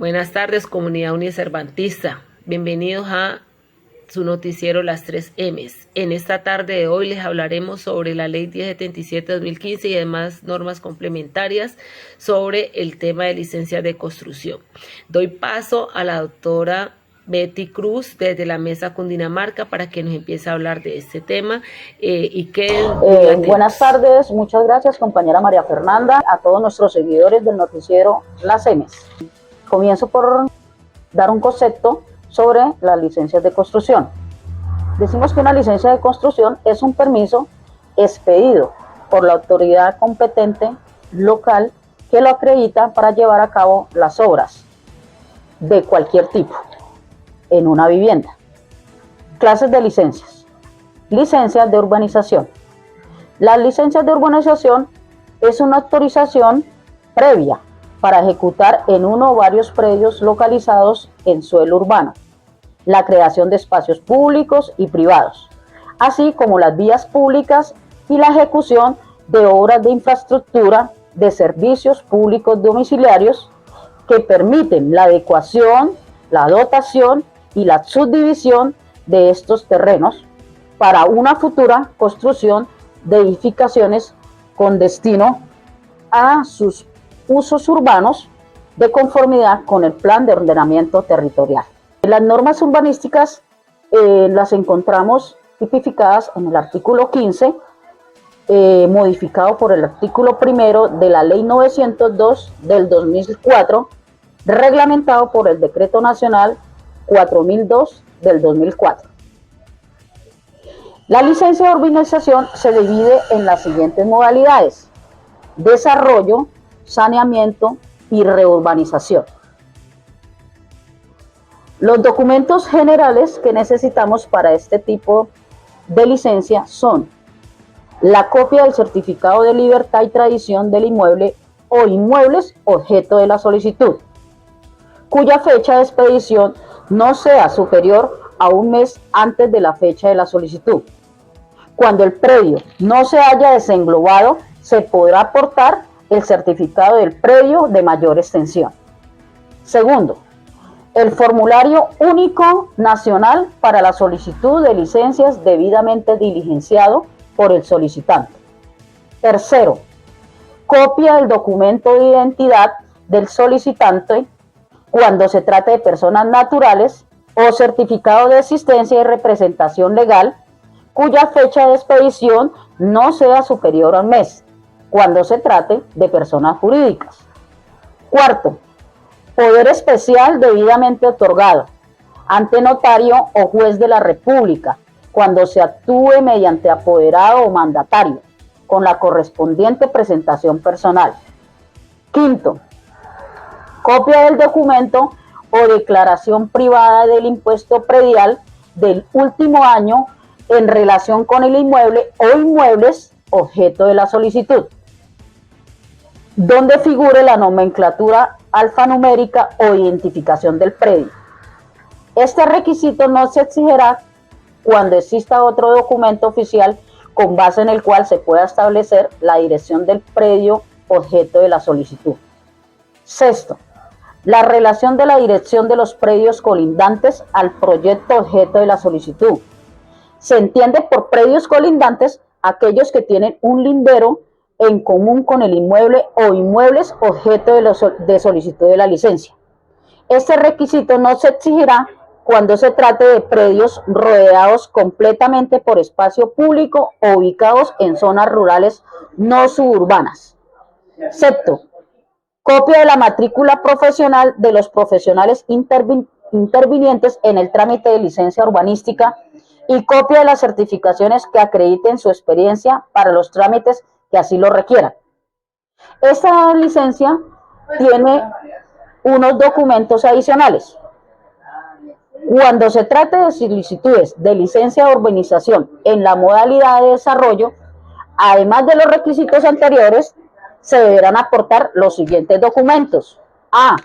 Buenas tardes, comunidad unicervantista. Bienvenidos a su noticiero Las 3 M's. En esta tarde de hoy les hablaremos sobre la Ley 1077-2015 y demás normas complementarias sobre el tema de licencias de construcción. Doy paso a la doctora Betty Cruz desde la Mesa Cundinamarca para que nos empiece a hablar de este tema Buenas tardes, muchas gracias compañera María Fernanda, a todos nuestros seguidores del noticiero Las M's. Comienzo por dar un concepto sobre las licencias de construcción. Decimos que una licencia de construcción es un permiso expedido por la autoridad competente local que lo acredita para llevar a cabo las obras de cualquier tipo en una vivienda. Clases de licencias. Licencias de urbanización. Las licencias de urbanización es una autorización previa para ejecutar en uno o varios predios localizados en suelo urbano, la creación de espacios públicos y privados, así como las vías públicas y la ejecución de obras de infraestructura de servicios públicos domiciliarios que permiten la adecuación, la dotación y la subdivisión de estos terrenos para una futura construcción de edificaciones con destino a sus usos urbanos de conformidad con el Plan de Ordenamiento Territorial. Las normas urbanísticas las encontramos tipificadas en el artículo 15, modificado por el artículo 1 de la Ley 902 del 2004, reglamentado por el Decreto Nacional 4002 del 2004. La licencia de urbanización se divide en las siguientes modalidades: desarrollo, saneamiento y reurbanización. Los documentos generales que necesitamos para este tipo de licencia son la copia del certificado de libertad y tradición del inmueble o inmuebles objeto de la solicitud, cuya fecha de expedición no sea superior a un mes antes de la fecha de la solicitud. Cuando el predio no se haya desenglobado, se podrá aportar el certificado del predio de mayor extensión. Segundo, el formulario único nacional para la solicitud de licencias debidamente diligenciado por el solicitante. Tercero, copia del documento de identidad del solicitante cuando se trate de personas naturales o certificado de existencia y representación legal cuya fecha de expedición no sea superior a un mes, cuando se trate de personas jurídicas. Cuarto, poder especial debidamente otorgado ante notario o juez de la República, cuando se actúe mediante apoderado o mandatario, con la correspondiente presentación personal. Quinto, copia del documento o declaración privada del impuesto predial del último año en relación con el inmueble o inmuebles objeto de la solicitud, donde figure la nomenclatura alfanumérica o identificación del predio. Este requisito no se exigirá cuando exista otro documento oficial con base en el cual se pueda establecer la dirección del predio objeto de la solicitud. Sexto, la relación de la dirección de los predios colindantes al proyecto objeto de la solicitud. Se entiende por predios colindantes aquellos que tienen un lindero en común con el inmueble o inmuebles objeto de solicitud de la licencia. Este requisito no se exigirá cuando se trate de predios rodeados completamente por espacio público o ubicados en zonas rurales no suburbanas. Sexto, copia de la matrícula profesional de los profesionales intervinientes en el trámite de licencia urbanística y copia de las certificaciones que acrediten su experiencia para los trámites que así lo requieran. Esta licencia tiene unos documentos adicionales. Cuando se trate de solicitudes de licencia de urbanización en la modalidad de desarrollo, además de los requisitos anteriores, se deberán aportar los siguientes documentos. A.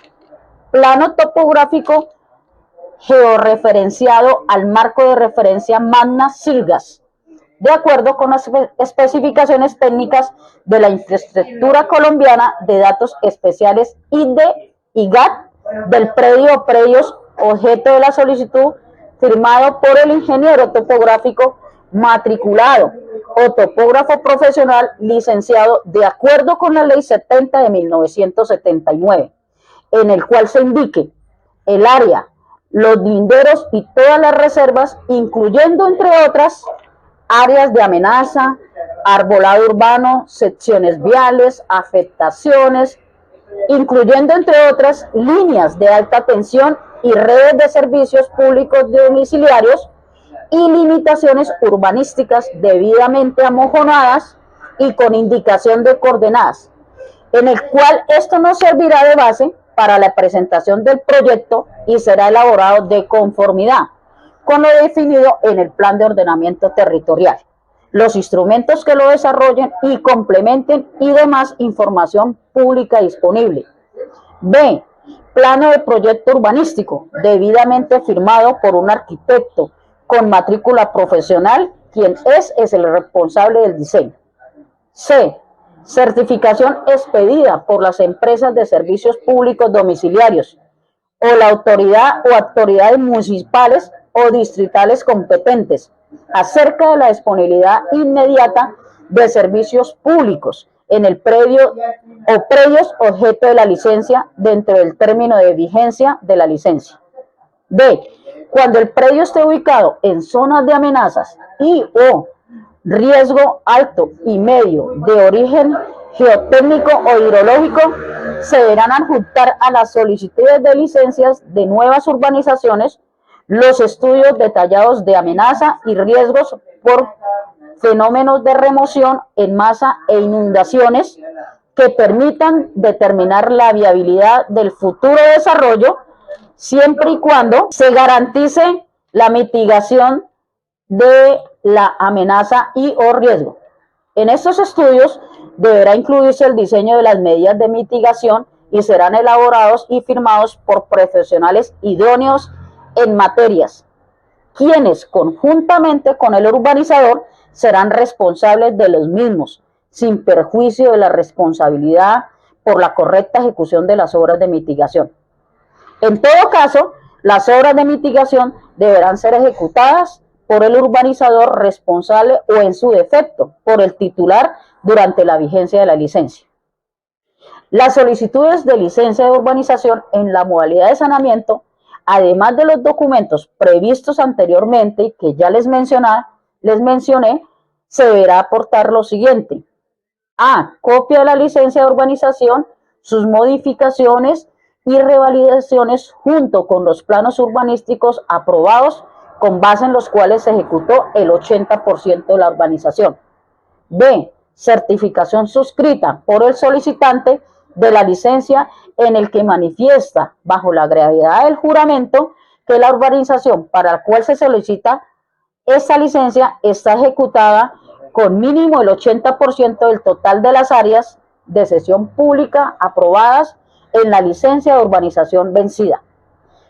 Plano topográfico georreferenciado al marco de referencia Magna Sirgas, de acuerdo con las especificaciones técnicas de la infraestructura colombiana de datos especiales INDE y GAT del predio o predios objeto de la solicitud, firmado por el ingeniero topográfico matriculado o topógrafo profesional licenciado de acuerdo con la Ley 70 de 1979, en el cual se indique el área, los linderos y todas las reservas, incluyendo, entre otras, áreas de amenaza, arbolado urbano, secciones viales, afectaciones, incluyendo, entre otras, líneas de alta tensión y redes de servicios públicos domiciliarios y limitaciones urbanísticas debidamente amojonadas y con indicación de coordenadas, en el cual esto nos servirá de base para la presentación del proyecto y será elaborado de conformidad con lo definido en el Plan de Ordenamiento Territorial, los instrumentos que lo desarrollen y complementen y demás información pública disponible. B. Plano de proyecto urbanístico, debidamente firmado por un arquitecto con matrícula profesional, quien es el responsable del diseño. C. Certificación expedida por las empresas de servicios públicos domiciliarios o la autoridad o autoridades municipales o distritales competentes acerca de la disponibilidad inmediata de servicios públicos en el predio o predios objeto de la licencia dentro del término de vigencia de la licencia. B. Cuando el predio esté ubicado en zonas de amenazas y o riesgo alto y medio de origen geotécnico o hidrológico, se deberán adjuntar a las solicitudes de licencias de nuevas urbanizaciones los estudios detallados de amenaza y riesgos por fenómenos de remoción en masa e inundaciones que permitan determinar la viabilidad del futuro desarrollo, siempre y cuando se garantice la mitigación de la amenaza y o riesgo. En estos estudios deberá incluirse el diseño de las medidas de mitigación y serán elaborados y firmados por profesionales idóneos en materias, quienes conjuntamente con el urbanizador serán responsables de los mismos, sin perjuicio de la responsabilidad por la correcta ejecución de las obras de mitigación. En todo caso, las obras de mitigación deberán ser ejecutadas por el urbanizador responsable o, en su defecto, por el titular durante la vigencia de la licencia. Las solicitudes de licencia de urbanización en la modalidad de saneamiento, además de los documentos previstos anteriormente y que ya les mencioné, se deberá aportar lo siguiente. A. Copia de la licencia de urbanización, sus modificaciones y revalidaciones junto con los planos urbanísticos aprobados con base en los cuales se ejecutó el 80% de la urbanización. B. Certificación suscrita por el solicitante de la licencia en el que manifiesta, bajo la gravedad del juramento, que la urbanización para la cual se solicita esta licencia está ejecutada con mínimo el 80% del total de las áreas de cesión pública aprobadas en la licencia de urbanización vencida.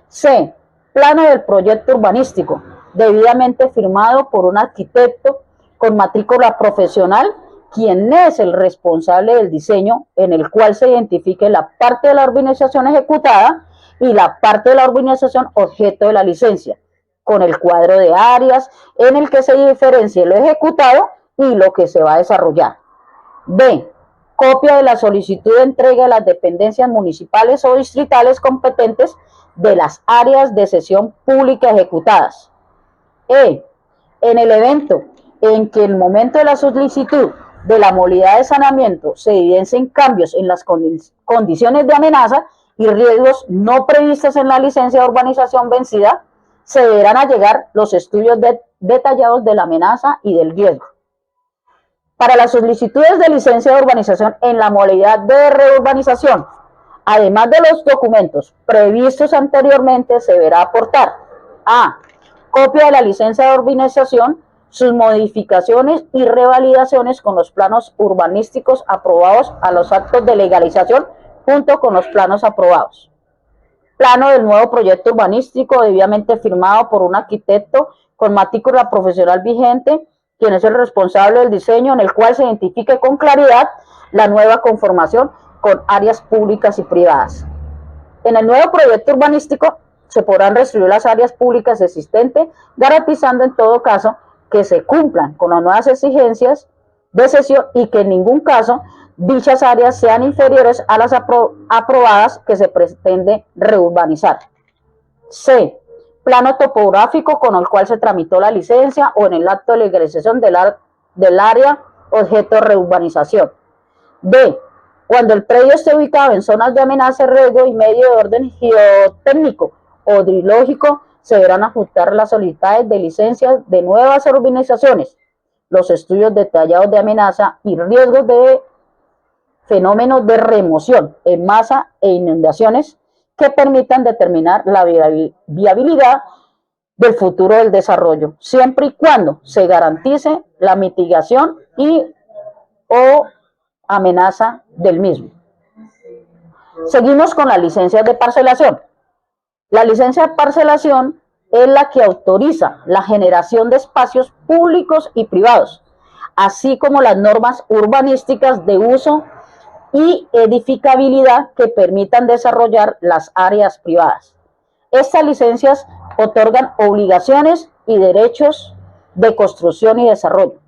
C. Plano del proyecto urbanístico, debidamente firmado por un arquitecto con matrícula profesional, quien es el responsable del diseño, en el cual se identifique la parte de la urbanización ejecutada y la parte de la urbanización objeto de la licencia, con el cuadro de áreas en el que se diferencie lo ejecutado y lo que se va a desarrollar. B. Copia de la solicitud de entrega de las dependencias municipales o distritales competentes de las áreas de cesión pública ejecutadas. E. En el evento en que el momento de la solicitud de la modalidad de saneamiento se evidencien cambios en las condiciones de amenaza y riesgos no previstos en la licencia de urbanización vencida, se deberán allegar los estudios detallados de la amenaza y del riesgo. Para las solicitudes de licencia de urbanización en la modalidad de reurbanización, además de los documentos previstos anteriormente, se deberá aportar A. Copia de la licencia de urbanización, sus modificaciones y revalidaciones con los planos urbanísticos aprobados a los actos de legalización junto con los planos aprobados. Plano del nuevo proyecto urbanístico debidamente firmado por un arquitecto con matrícula profesional vigente, quien es el responsable del diseño, en el cual se identifique con claridad la nueva conformación con áreas públicas y privadas. En el nuevo proyecto urbanístico se podrán restituir las áreas públicas existentes, garantizando en todo caso que se cumplan con las nuevas exigencias de cesión y que en ningún caso dichas áreas sean inferiores a las aprobadas que se pretende reurbanizar. C. Plano topográfico con el cual se tramitó la licencia o en el acto de legalización del área objeto de reurbanización. D. Cuando el predio esté ubicado en zonas de amenaza, riesgo y medio de orden geotécnico o hidrológico, se deberán ajustar las solicitudes de licencias de nuevas urbanizaciones, los estudios detallados de amenaza y riesgos de fenómenos de remoción en masa e inundaciones que permitan determinar la viabilidad del futuro del desarrollo, siempre y cuando se garantice la mitigación o amenaza del mismo. Seguimos con las licencias de parcelación. La licencia de parcelación es la que autoriza la generación de espacios públicos y privados, así como las normas urbanísticas de uso y edificabilidad que permitan desarrollar las áreas privadas. Estas licencias otorgan obligaciones y derechos de construcción y desarrollo.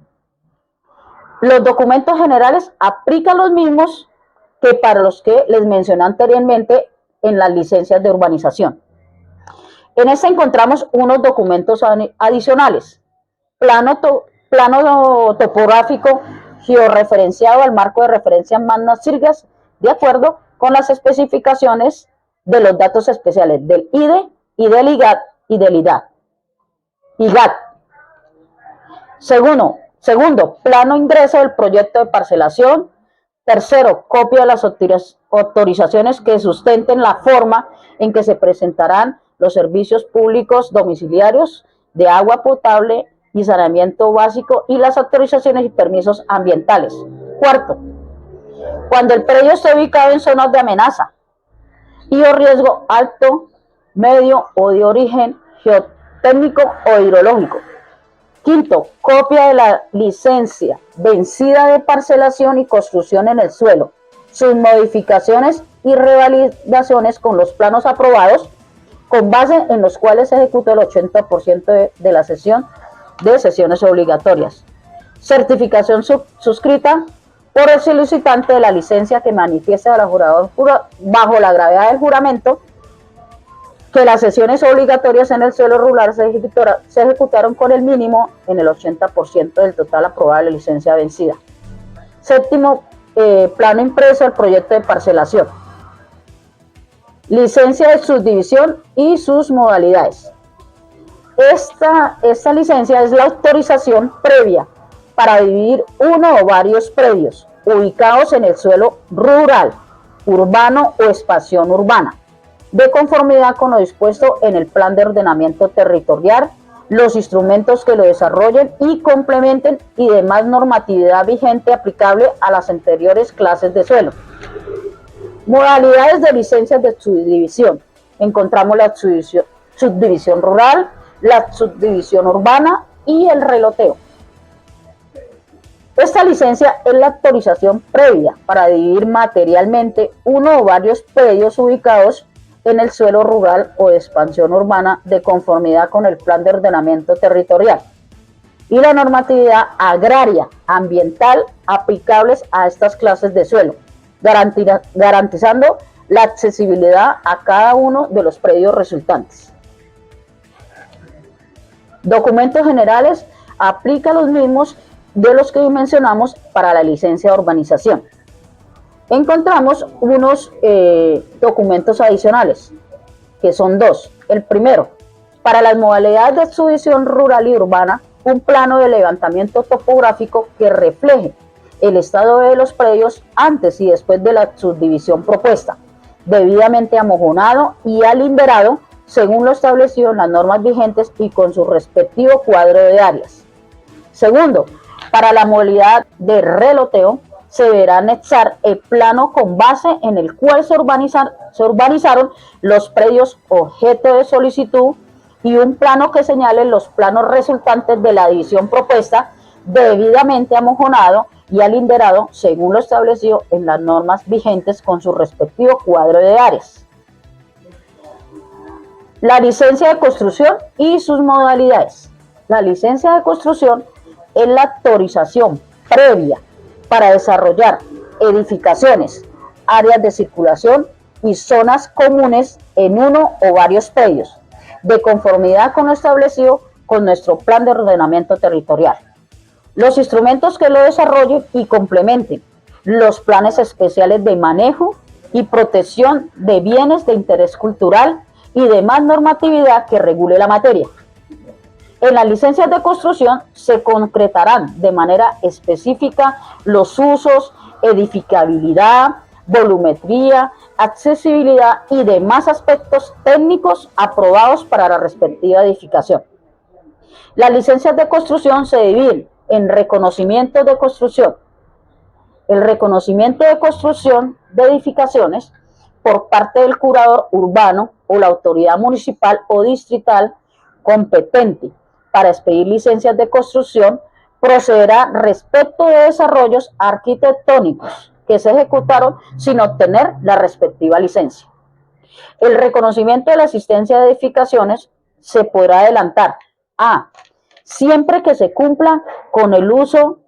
Los documentos generales aplican los mismos que para los que les mencioné anteriormente en las licencias de urbanización. En esta encontramos unos documentos adicionales. Plano topográfico georreferenciado al marco de referencia Magnas Sirgas, de acuerdo con las especificaciones de los datos especiales del IDE y del IGAT y del IGAT. Segundo, plano ingreso del proyecto de parcelación. Tercero, copia de las autorizaciones que sustenten la forma en que se presentarán los servicios públicos domiciliarios de agua potable y saneamiento básico y las autorizaciones y permisos ambientales. Cuarto, cuando el predio esté ubicado en zonas de amenaza y o riesgo alto, medio o de origen geotécnico o hidrológico. Quinto, copia de la licencia vencida de parcelación y construcción en el suelo, sus modificaciones y revalidaciones con los planos aprobados, con base en los cuales se ejecutó el 80% de la sesión de sesiones obligatorias. Certificación suscrita por el solicitante de la licencia que manifieste al jurador bajo la gravedad del juramento que las sesiones obligatorias en el suelo rural se ejecutaron con el mínimo en el 80% del total aprobado de la licencia vencida. Séptimo, plano impreso del proyecto de parcelación. Licencia de subdivisión y sus modalidades. Esta licencia es la autorización previa para dividir uno o varios predios ubicados en el suelo rural, urbano o expansión urbana, de conformidad con lo dispuesto en el Plan de Ordenamiento Territorial, los instrumentos que lo desarrollen y complementen y demás normatividad vigente aplicable a las anteriores clases de suelo. Modalidades de licencias de subdivisión. Encontramos la subdivisión rural, la subdivisión urbana y el reloteo. Esta licencia es la autorización previa para dividir materialmente uno o varios predios ubicados en el suelo rural o de expansión urbana de conformidad con el Plan de Ordenamiento Territorial y la normatividad agraria, ambiental aplicables a estas clases de suelo, garantizando la accesibilidad a cada uno de los predios resultantes. Documentos generales aplica los mismos de los que mencionamos para la licencia de urbanización. Encontramos unos documentos adicionales, que son dos. El primero, para las modalidades de subdivisión rural y urbana, un plano de levantamiento topográfico que refleje el estado de los predios antes y después de la subdivisión propuesta, debidamente amojonado y alinderado según lo establecido en las normas vigentes y con su respectivo cuadro de áreas. Segundo, para la modalidad de reloteo, se deberá anexar el plano con base en el cual se urbanizaron los predios objeto de solicitud y un plano que señale los planos resultantes de la división propuesta, debidamente amojonado y alinderado según lo establecido en las normas vigentes con su respectivo cuadro de áreas. La licencia de construcción y sus modalidades. La licencia de construcción es la autorización previa para desarrollar edificaciones, áreas de circulación y zonas comunes en uno o varios predios, de conformidad con lo establecido con nuestro plan de ordenamiento territorial. Los instrumentos que lo desarrollen y complementen los planes especiales de manejo y protección de bienes de interés cultural y demás normatividad que regule la materia. En las licencias de construcción se concretarán de manera específica los usos, edificabilidad, volumetría, accesibilidad y demás aspectos técnicos aprobados para la respectiva edificación. Las licencias de construcción se dividen en reconocimiento de construcción. El reconocimiento de construcción de edificaciones por parte del curador urbano o la autoridad municipal o distrital competente para expedir licencias de construcción procederá respecto de desarrollos arquitectónicos que se ejecutaron sin obtener la respectiva licencia. El reconocimiento de la existencia de edificaciones se podrá adelantar a siempre que se cumpla con el uso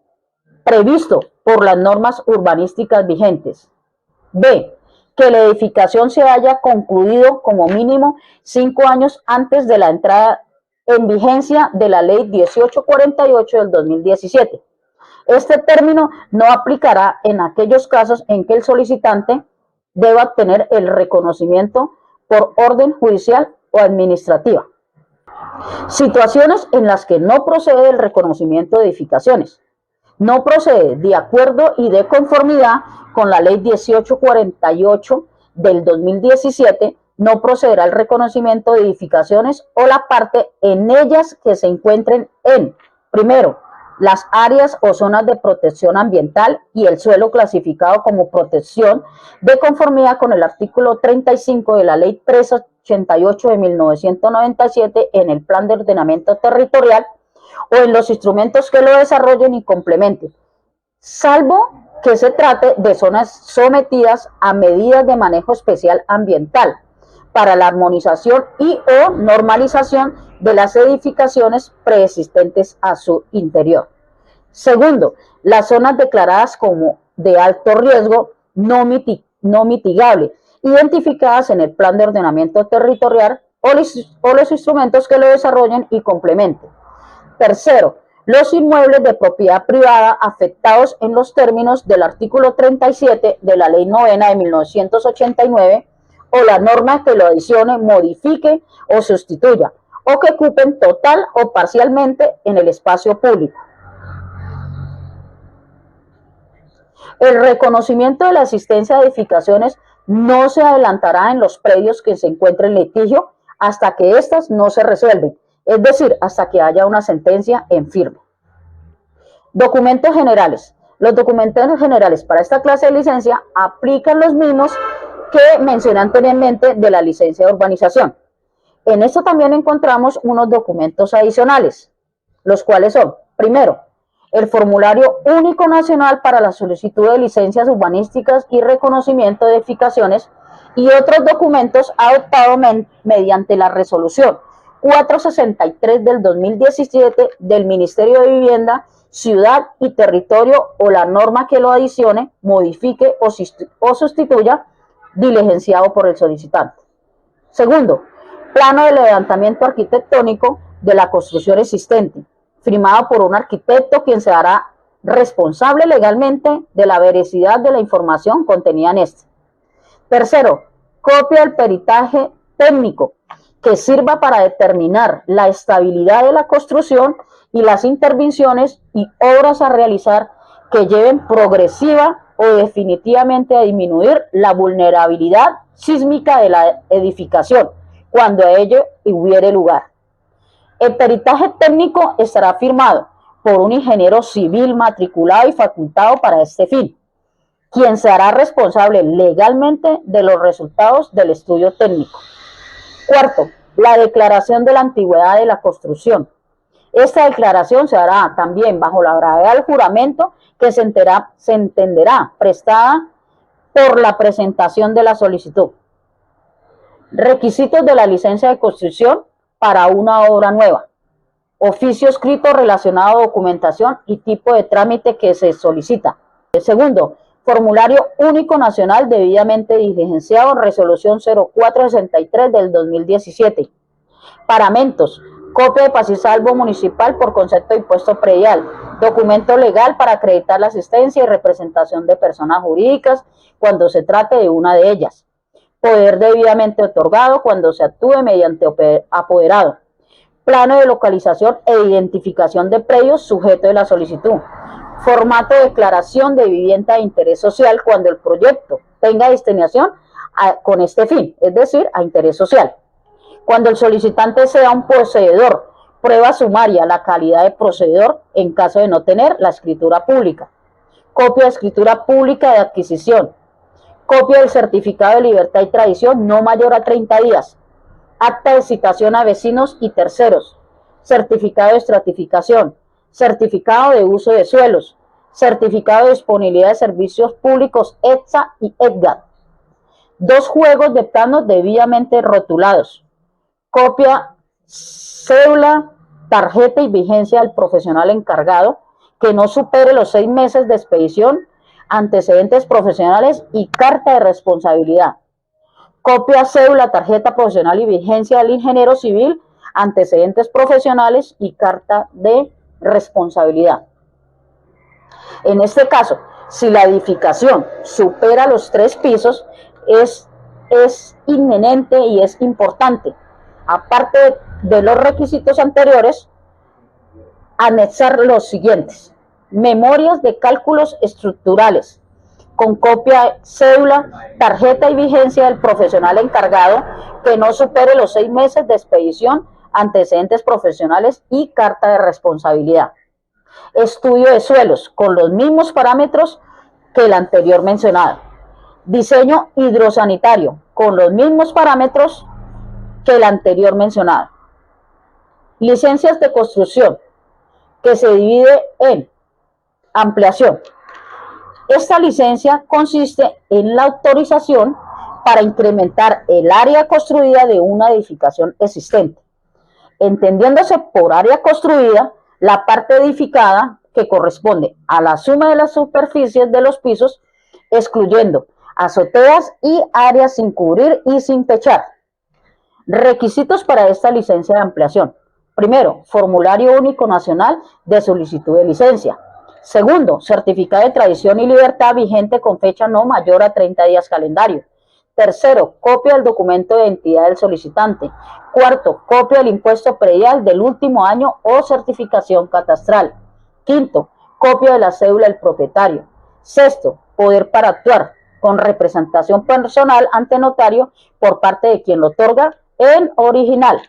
previsto por las normas urbanísticas vigentes. B. Que la edificación se haya concluido como mínimo 5 años antes de la entrada en vigencia de la Ley 1848 del 2017. Este término no aplicará en aquellos casos en que el solicitante deba obtener el reconocimiento por orden judicial o administrativa. Situaciones en las que no procede el reconocimiento de edificaciones. No procede de acuerdo y de conformidad con la Ley 1848 del 2017, no procederá el reconocimiento de edificaciones o la parte en ellas que se encuentren en, primero, las áreas o zonas de protección ambiental y el suelo clasificado como protección de conformidad con el artículo 35 de la Ley 388 de 1997 en el Plan de Ordenamiento Territorial o en los instrumentos que lo desarrollen y complementen, salvo que se trate de zonas sometidas a medidas de manejo especial ambiental para la armonización y o normalización de las edificaciones preexistentes a su interior. Segundo, las zonas declaradas como de alto riesgo no mitigable, identificadas en el Plan de Ordenamiento Territorial o los instrumentos que lo desarrollen y complementen. Tercero, los inmuebles de propiedad privada afectados en los términos del artículo 37 de la Ley 9 de 1989 o la norma que lo adicione, modifique o sustituya, o que ocupen total o parcialmente en el espacio público. El reconocimiento de la existencia de edificaciones no se adelantará en los predios que se encuentren en litigio hasta que éstas no se resuelven, es decir, hasta que haya una sentencia en firme. Documentos generales. Los documentos generales para esta clase de licencia aplican los mismos que mencioné anteriormente de la licencia de urbanización. En esto también encontramos unos documentos adicionales, los cuales son, primero, el formulario único nacional para la solicitud de licencias urbanísticas y reconocimiento de edificaciones y otros documentos adoptados mediante la resolución 463 del 2017 del Ministerio de Vivienda, Ciudad y Territorio o la norma que lo adicione, modifique o sustituya, diligenciado por el solicitante. Segundo, plano de levantamiento arquitectónico de la construcción existente, firmado por un arquitecto quien se hará responsable legalmente de la veracidad de la información contenida en este. Tercero, copia del peritaje técnico que sirva para determinar la estabilidad de la construcción y las intervenciones y obras a realizar que lleven progresiva o definitivamente a disminuir la vulnerabilidad sísmica de la edificación cuando a ello hubiere lugar. El peritaje técnico estará firmado por un ingeniero civil matriculado y facultado para este fin, quien se hará responsable legalmente de los resultados del estudio técnico. Cuarto, la declaración de la antigüedad de la construcción. Esta declaración se hará también bajo la gravedad del juramento que se entenderá prestada por la presentación de la solicitud. Requisitos de la licencia de construcción para una obra nueva. Oficio escrito relacionado a documentación y tipo de trámite que se solicita. Segundo, formulario único nacional debidamente diligenciado en resolución 0463 del 2017. Paramentos, copia de paz y salvo municipal por concepto de impuesto predial, documento legal para acreditar la asistencia y representación de personas jurídicas cuando se trate de una de ellas. Poder debidamente otorgado cuando se actúe mediante apoderado. Plano de localización e identificación de predios sujeto de la solicitud. Formato de declaración de vivienda de interés social cuando el proyecto tenga destinación con este fin, es decir, a interés social. Cuando el solicitante sea un poseedor, prueba sumaria, la calidad de poseedor en caso de no tener la escritura pública. Copia de escritura pública de adquisición. Copia del certificado de libertad y tradición no mayor a 30 días. Acta de citación a vecinos y terceros. Certificado de estratificación. Certificado de uso de suelos. Certificado de disponibilidad de servicios públicos ETSA y EDGAT. 2 juegos de planos debidamente rotulados. Copia, cédula, tarjeta y vigencia del profesional encargado que no supere los 6 meses de expedición, antecedentes profesionales y carta de responsabilidad. Copia, cédula, tarjeta profesional y vigencia del ingeniero civil, antecedentes profesionales y carta de responsabilidad. En este caso, si la edificación supera los 3 pisos, es inminente y es importante, aparte de los requisitos anteriores, anexar los siguientes: memorias de cálculos estructurales, con copia, cédula, tarjeta y vigencia del profesional encargado que no supere los 6 meses de expedición, antecedentes profesionales y carta de responsabilidad. Estudio de suelos con los mismos parámetros que el anterior mencionado. Diseño hidrosanitario con los mismos parámetros que el anterior mencionado. Licencias de construcción, que se divide en ampliación. Esta licencia consiste en la autorización para incrementar el área construida de una edificación existente, entendiéndose por área construida la parte edificada que corresponde a la suma de las superficies de los pisos, excluyendo azoteas y áreas sin cubrir y sin techar. Requisitos para esta licencia de ampliación. Primero, formulario único nacional de solicitud de licencia. Segundo, certificado de tradición y libertad vigente con fecha no mayor a 30 días calendario. Tercero, copia del documento de identidad del solicitante. Cuarto, copia del impuesto predial del último año o certificación catastral. Quinto, copia de la cédula del propietario. Sexto, poder para actuar con representación personal ante notario por parte de quien lo otorga en original.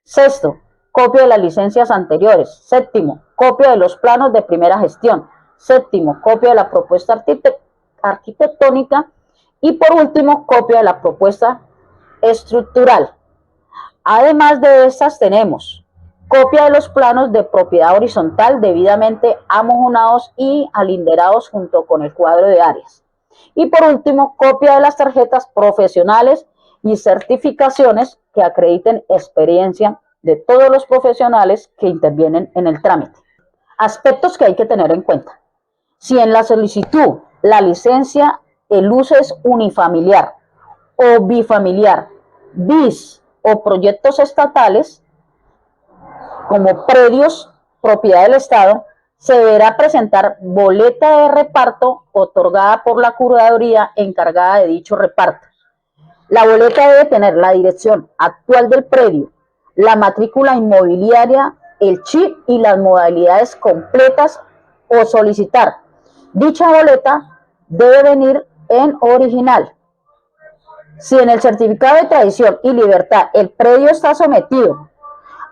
Sexto, copia de las licencias anteriores. Séptimo, copia de los planos de primera gestión. Séptimo, copia de la propuesta arquitectónica. Y por último, copia de la propuesta estructural. Además de estas tenemos copia de los planos de propiedad horizontal debidamente amojonados y alinderados junto con el cuadro de áreas. Y por último, copia de las tarjetas profesionales y certificaciones que acrediten experiencia de todos los profesionales que intervienen en el trámite. Aspectos que hay que tener en cuenta. Si en la solicitud la licencia, el uso es unifamiliar o bifamiliar, bis o proyectos estatales, como predios, propiedad del Estado, se deberá presentar boleta de reparto otorgada por la curaduría encargada de dicho reparto. La boleta debe tener la dirección actual del predio, la matrícula inmobiliaria, el chip y las modalidades completas o solicitar. Dicha boleta debe venir en original. Si en el certificado de tradición y libertad el predio está sometido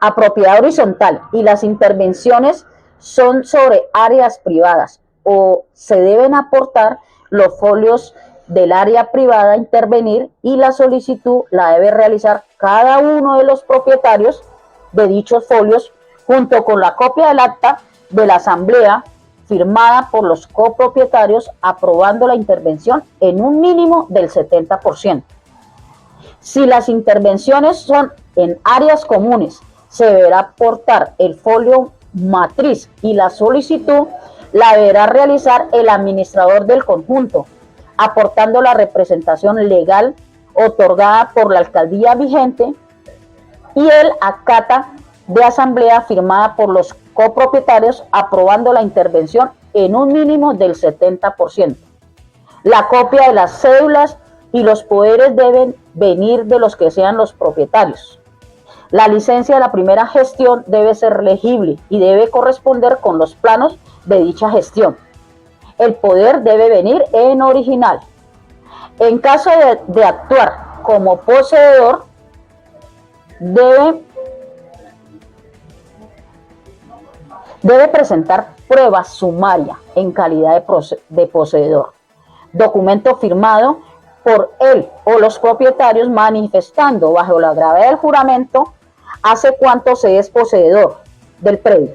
a propiedad horizontal y las intervenciones son sobre áreas privadas, o se deben aportar los folios del área privada a intervenir, y la solicitud la debe realizar cada uno de los propietarios de dichos folios junto con la copia del acta de la asamblea firmada por los copropietarios aprobando la intervención en un mínimo del 70%. Si las intervenciones son en áreas comunes, se deberá aportar el folio matriz y la solicitud la deberá realizar el administrador del conjunto, aportando la representación legal otorgada por la alcaldía vigente y el acta de asamblea firmada por los copropietarios, aprobando la intervención en un mínimo del 70%. La copia de las cédulas y los poderes deben venir de los que sean los propietarios. La licencia de la primera gestión debe ser legible y debe corresponder con los planos de dicha gestión. El poder debe venir en original. En caso de actuar como poseedor, debe presentar prueba sumaria en calidad de poseedor, documento firmado por él o los propietarios manifestando bajo la gravedad del juramento hace cuánto se es poseedor del predio.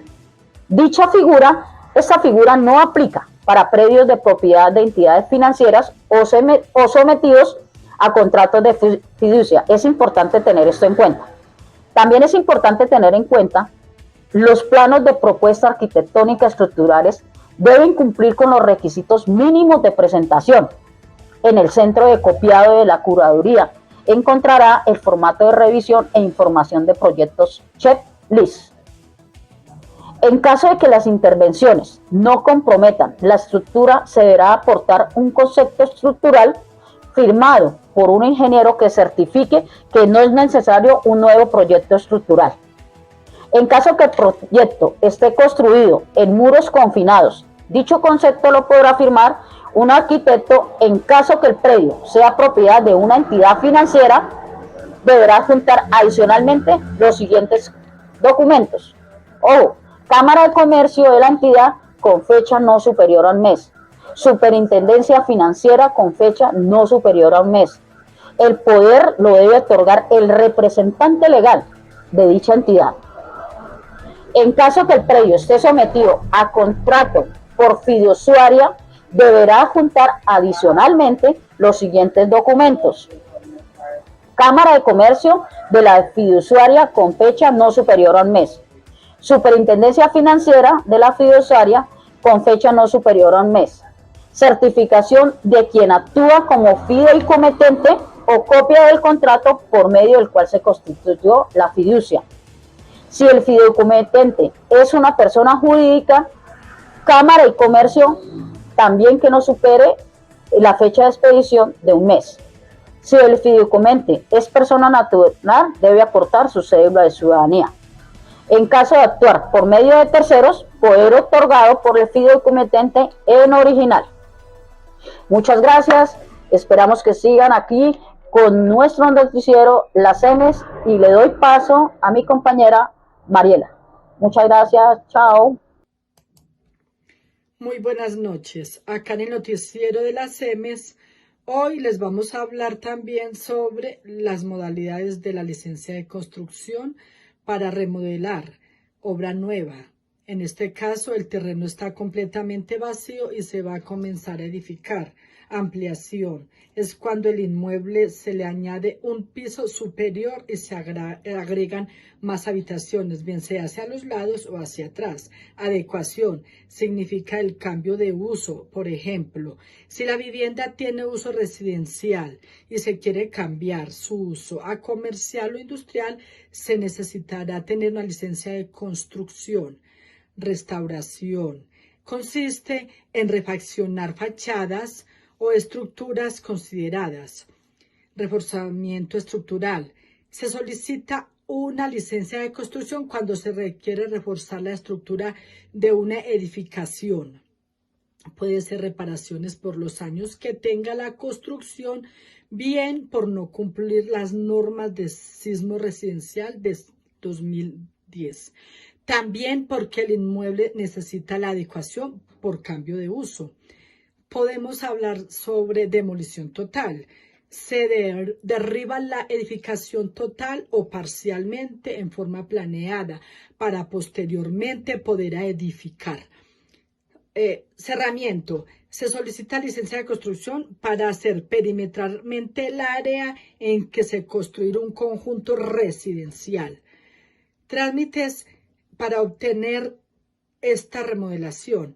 Esta figura no aplica para predios de propiedad de entidades financieras o sometidos a contratos de fiducia. Es importante tener esto en cuenta. También es importante tener en cuenta los planos de propuesta arquitectónica estructurales deben cumplir con los requisitos mínimos de presentación. En el centro de copiado de la curaduría encontrará el formato de revisión e información de proyectos checklist. En caso de que las intervenciones no comprometan la estructura, se deberá aportar un concepto estructural firmado por un ingeniero que certifique que no es necesario un nuevo proyecto estructural. En caso que el proyecto esté construido en muros confinados, dicho concepto lo podrá firmar un arquitecto. En caso que el predio sea propiedad de una entidad financiera, deberá juntar adicionalmente los siguientes documentos. Ojo, Cámara de Comercio de la entidad con fecha no superior al mes. Superintendencia Financiera con fecha no superior a un mes. El poder lo debe otorgar el representante legal de dicha entidad. En caso que el predio esté sometido a contrato por fiduciaria, deberá juntar adicionalmente los siguientes documentos. Cámara de Comercio de la fiduciaria con fecha no superior al mes. Superintendencia Financiera de la fiduciaria con fecha no superior a un mes. Certificación de quien actúa como fideicomitente o copia del contrato por medio del cual se constituyó la fiducia. Si el fideicomitente es una persona jurídica, Cámara y Comercio también que no supere la fecha de expedición de un mes. Si el fideicomitente es persona natural, debe aportar su cédula de ciudadanía. En caso de actuar por medio de terceros, poder otorgado por el fideicomitente en original. Muchas gracias, esperamos que sigan aquí con nuestro noticiero Las Emes y le doy paso a mi compañera Mariela. Muchas gracias, chao. Muy buenas noches. Acá en el noticiero de Las Emes, hoy les vamos a hablar también sobre las modalidades de la licencia de construcción para remodelar, obra nueva. En este caso, el terreno está completamente vacío y se va a comenzar a edificar. Ampliación es cuando el inmueble se le añade un piso superior y se agregan más habitaciones, bien sea hacia los lados o hacia atrás. Adecuación significa el cambio de uso. Por ejemplo, si la vivienda tiene uso residencial y se quiere cambiar su uso a comercial o industrial, se necesitará tener una licencia de construcción. Restauración consiste en refaccionar fachadas o estructuras consideradas. Reforzamiento estructural. Se solicita una licencia de construcción cuando se requiere reforzar la estructura de una edificación. Puede ser reparaciones por los años que tenga la construcción, bien por no cumplir las normas de sismo residencial de 2010. También porque el inmueble necesita la adecuación por cambio de uso. Podemos hablar sobre demolición total. Se derriba la edificación total o parcialmente en forma planeada para posteriormente poder edificar. Cerramiento Se solicita licencia de construcción para hacer perimetralmente el área en que se construirá un conjunto residencial. Trámites para obtener esta remodelación.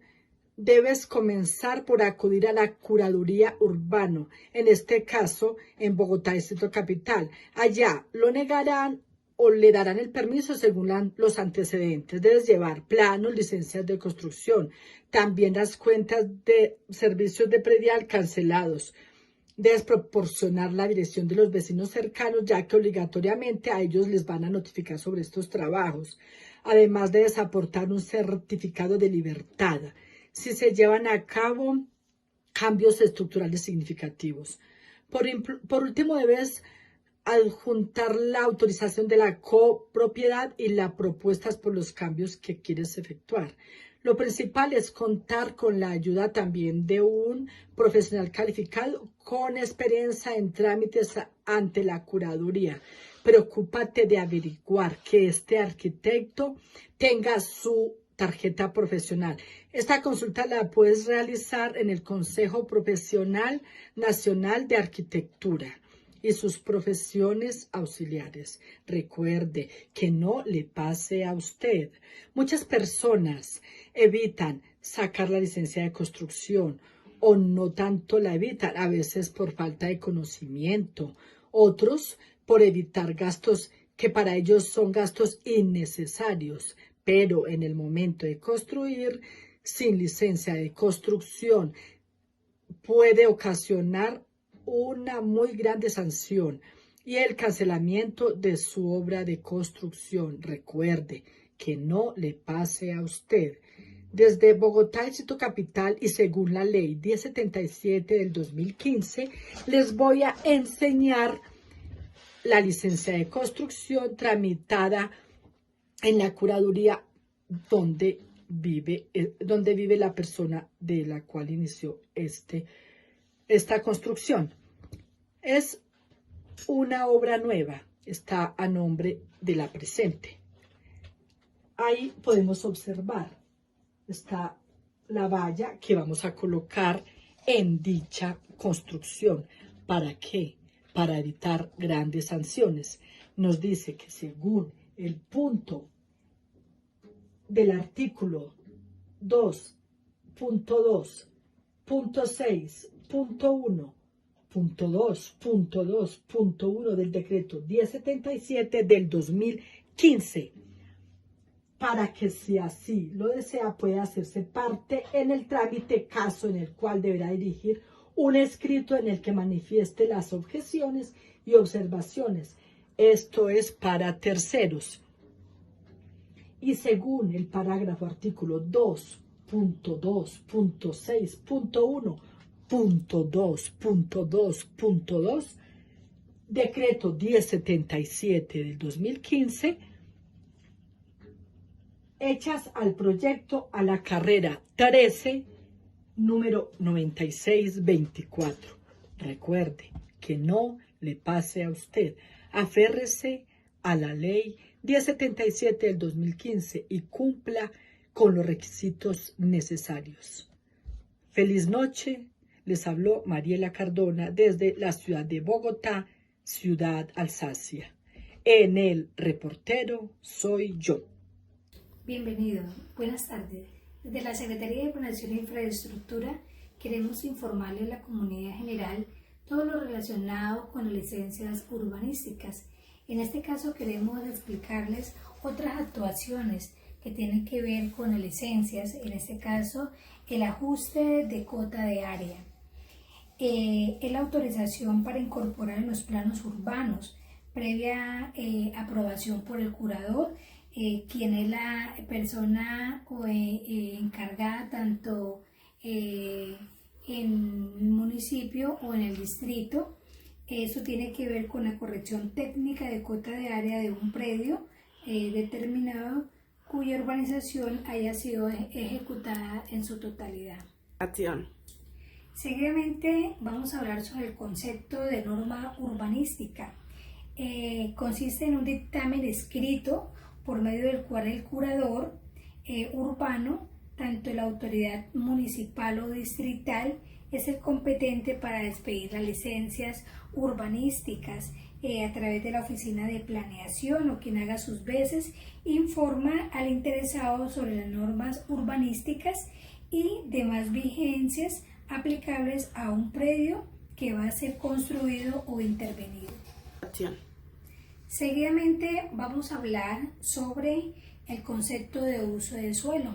Debes comenzar por acudir a la curaduría urbano, en este caso en Bogotá, Distrito Capital. Allá lo negarán o le darán el permiso según los antecedentes. Debes llevar planos, licencias de construcción, también las cuentas de servicios de predial cancelados. Debes proporcionar la dirección de los vecinos cercanos, ya que obligatoriamente a ellos les van a notificar sobre estos trabajos. Además, debes aportar un certificado de libertad si se llevan a cabo cambios estructurales significativos. Por último, debes adjuntar la autorización de la copropiedad y las propuestas por los cambios que quieres efectuar. Lo principal es contar con la ayuda también de un profesional calificado con experiencia en trámites ante la curaduría. Preocúpate de averiguar que este arquitecto tenga su tarjeta profesional. Esta consulta la puedes realizar en el Consejo Profesional Nacional de Arquitectura y sus profesiones auxiliares. Recuerde que no le pase a usted. Muchas personas evitan sacar la licencia de construcción o no tanto la evitan, a veces por falta de conocimiento, otros por evitar gastos que para ellos son gastos innecesarios, pero en el momento de construir sin licencia de construcción puede ocasionar una muy grande sanción y el cancelamiento de su obra de construcción. Recuerde que no le pase a usted. Desde Bogotá, Distrito Capital, y según la ley 1077 del 2015, les voy a enseñar la licencia de construcción tramitada en la curaduría donde vive la persona de la cual inició esta construcción. Es una obra nueva, está a nombre de la presente. Ahí podemos observar, está la valla que vamos a colocar en dicha construcción. ¿Para qué? Para evitar grandes sanciones. Nos dice que según el punto del artículo 2.2.6.1.2.2.1 del decreto 1077 del 2015, para que si así lo desea pueda hacerse parte en el trámite, caso en el cual deberá dirigir un escrito en el que manifieste las objeciones y observaciones. Esto es para terceros. Y según el parágrafo artículo 2.2.6.1.2.2.2, decreto 1077 del 2015, hechas al proyecto a la carrera 13, número 9624. Recuerde que no le pase a usted. Aférrese a la ley 1077 del 2015 y cumpla con los requisitos necesarios. Feliz noche. Les habló Mariela Cardona desde la ciudad de Bogotá, Ciudad Alsacia. En el reportero soy yo. Bienvenido, buenas tardes. Desde la Secretaría de Planeación e Infraestructura queremos informarle a la comunidad general todo lo relacionado con las licencias urbanísticas. En este caso queremos explicarles otras actuaciones que tienen que ver con las licencias, en este caso el ajuste de cota de área. Es la autorización para incorporar en los planos urbanos, previa aprobación por el curador, quien es la persona encargada tanto en el municipio o en el distrito. Eso tiene que ver con la corrección técnica de cota de área de un predio determinado cuya urbanización haya sido ejecutada en su totalidad. Acción. Seguidamente vamos a hablar sobre el concepto de norma urbanística. Consiste en un dictamen escrito por medio del cual el curador urbano tanto la autoridad municipal o distrital es el competente para expedir las licencias urbanísticas a través de la oficina de planeación o quien haga sus veces, informa al interesado sobre las normas urbanísticas y demás vigencias aplicables a un predio que va a ser construido o intervenido. Seguidamente vamos a hablar sobre el concepto de uso del suelo.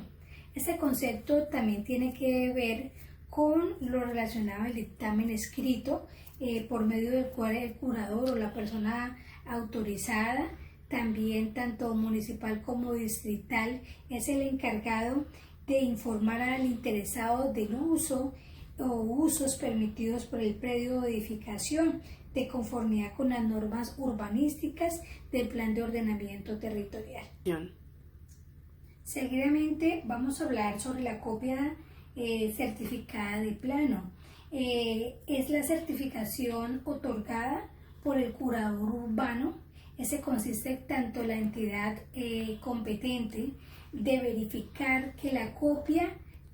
Este concepto también tiene que ver con lo relacionado al dictamen escrito por medio del cual el curador o la persona autorizada, también tanto municipal como distrital, es el encargado de informar al interesado del uso o usos permitidos por el predio de edificación de conformidad con las normas urbanísticas del Plan de Ordenamiento Territorial. Seguidamente vamos a hablar sobre la copia certificada de plano. Es la certificación otorgada por el curador urbano. Ese consiste tanto la entidad competente de verificar que la copia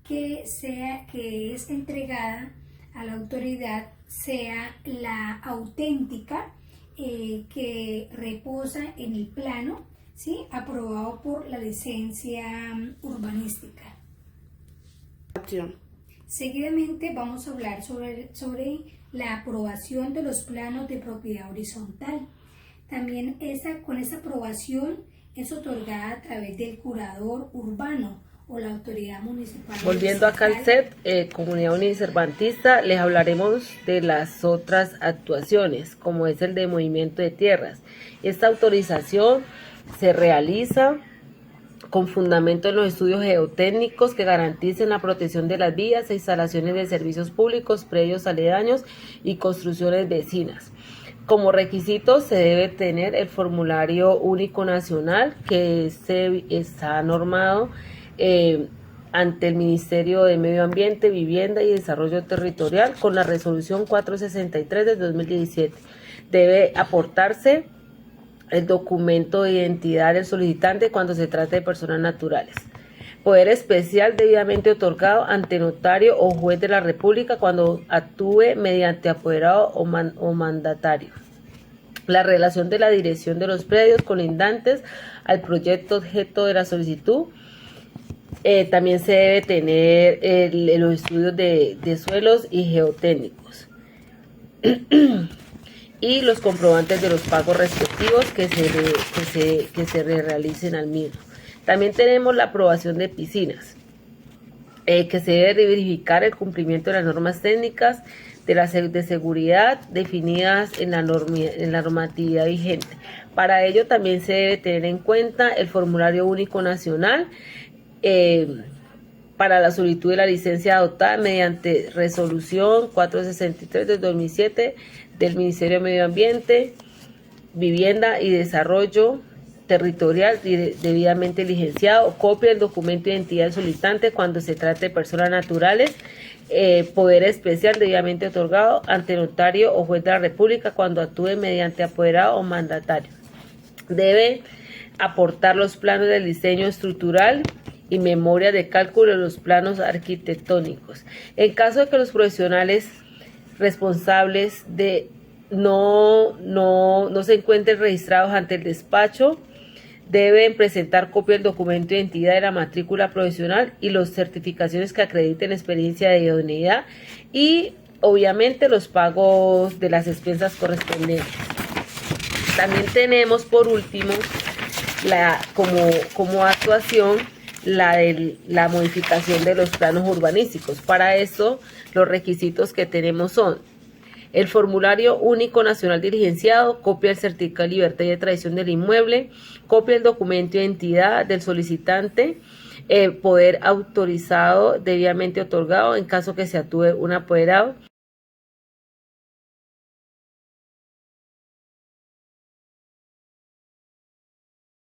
que es entregada a la autoridad sea la auténtica que reposa en el plano, ¿sí?, aprobado por la licencia urbanística. Seguidamente vamos a hablar sobre la aprobación de los planos de propiedad horizontal. También con esa aprobación es otorgada a través del curador urbano o la autoridad municipal. Volviendo acá al set, Comunidad Unicervantista, les hablaremos de las otras actuaciones, como es el de movimiento de tierras. Esta autorización se realiza con fundamento en los estudios geotécnicos que garanticen la protección de las vías e instalaciones de servicios públicos, predios aledaños y construcciones vecinas. Como requisito se debe tener el formulario único nacional que está normado ante el Ministerio de Medio Ambiente, Vivienda y Desarrollo Territorial con la resolución 463 de 2017. Debe aportarse el documento de identidad del solicitante cuando se trate de personas naturales. Poder especial debidamente otorgado ante notario o juez de la República cuando actúe mediante apoderado o mandatario. La relación de la dirección de los predios colindantes al proyecto objeto de la solicitud. También se debe tener los estudios de suelos y geotécnicos. Y los comprobantes de los pagos respectivos que se realicen al mismo. También tenemos la aprobación de piscinas, que se debe verificar el cumplimiento de las normas técnicas de seguridad definidas en la normatividad vigente. Para ello también se debe tener en cuenta el formulario único nacional para la solicitud de la licencia adoptada mediante resolución 463 del 2007 del Ministerio de Medio Ambiente, Vivienda y Desarrollo Territorial debidamente diligenciado, copia del documento de identidad del solicitante cuando se trate de personas naturales, poder especial debidamente otorgado ante notario o juez de la República cuando actúe mediante apoderado o mandatario. Debe aportar los planos del diseño estructural y memoria de cálculo de los planos arquitectónicos. En caso de que los profesionales responsables no se encuentren registrados ante el despacho, deben presentar copia del documento de identidad de la matrícula profesional y las certificaciones que acrediten experiencia de idoneidad y obviamente los pagos de las expensas correspondientes. También tenemos por último como actuación la modificación de los planos urbanísticos. Para eso los requisitos que tenemos son el formulario único nacional diligenciado, copia del certificado de libertad y de tradición del inmueble, copia del documento de identidad del solicitante, poder autorizado debidamente otorgado en caso que se actúe un apoderado,